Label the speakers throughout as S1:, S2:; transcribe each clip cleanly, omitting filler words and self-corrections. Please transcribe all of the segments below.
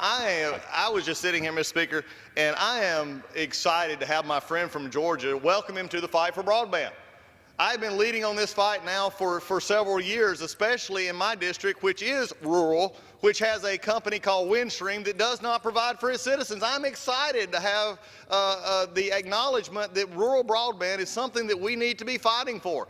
S1: I was just sitting here, Mr. Speaker, and I am excited to have my friend from Georgia welcome him to the fight for broadband. I've been leading on this fight now for several years, especially in my district, which is rural, which has a company called Windstream that does not provide for its citizens. I'm excited to have the acknowledgement that rural broadband is something that we need to be fighting for.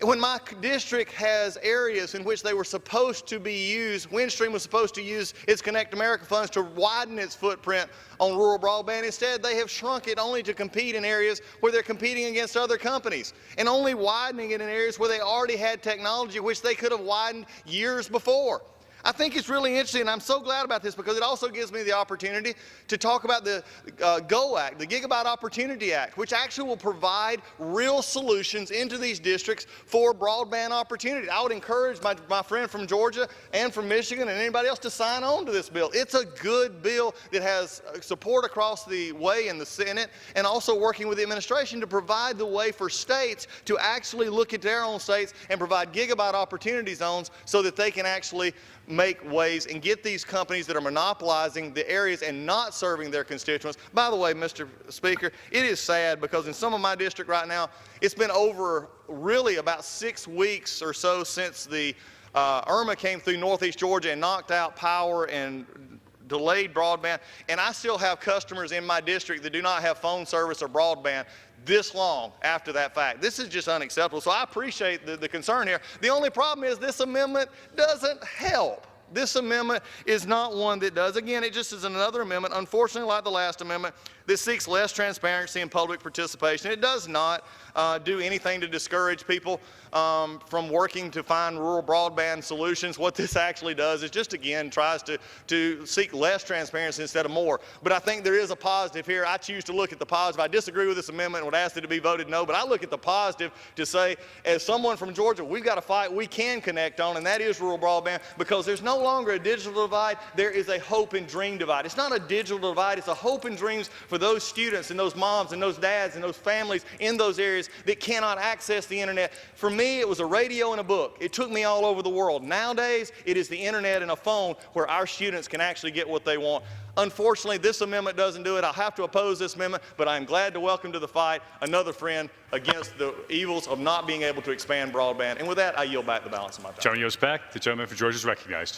S1: When my district has areas in which they were supposed to be used, Windstream was supposed to use its Connect America funds to widen its footprint on rural broadband. Instead, they have shrunk it only to compete in areas where they're competing against other companies and only widening it in areas where they already had technology which they could have widened years before. I think it's really interesting, and I'm so glad about this because it also gives me the opportunity to talk about the GO Act, the Gigabit Opportunity Act, which actually will provide real solutions into these districts for broadband opportunity. I would encourage my friend from Georgia and from Michigan and anybody else to sign on to this bill. It's a good bill that has support across the way in the Senate and also working with the administration to provide the way for states to actually look at their own states and provide Gigabit Opportunity zones so that they can actually make ways and get these companies that are monopolizing the areas and not serving their constituents. By the way, Mr. Speaker, it is sad because in some of my district right now, it's been over really about 6 weeks or so since the Irma came through northeast Georgia and knocked out power and delayed broadband, and I still have customers in my district that do not have phone service or broadband this long after that fact. This is just unacceptable. So I appreciate the concern here. The only problem is this amendment doesn't help. This amendment is not one that does. Again, it just is another amendment, unfortunately like the last amendment, that seeks less transparency and public participation. It does not do anything to discourage people from working to find rural broadband solutions. What this actually does is just, again, tries to seek less transparency instead of more. But I think there is a positive here. I choose to look at the positive. I disagree with this amendment and would ask it to be voted no, but I look at the positive to say, as someone from Georgia, we've got a fight we can connect on, and that is rural broadband, because there's no longer a digital divide. There is a hope and dream divide. It's not a digital divide. It's a hope and dreams for those students and those moms and those dads and those families in those areas that cannot access the internet. For me, it was a radio and a book. It took me all over the world. Nowadays, it is the internet and a phone where our students can actually get what they want. Unfortunately, this amendment doesn't do it. I'll have to oppose this amendment, but I'm glad to welcome to the fight another friend against the evils of not being able to expand broadband. And with that, I yield back the balance of my time.
S2: Gentleman yields back. The gentleman from Georgia is recognized.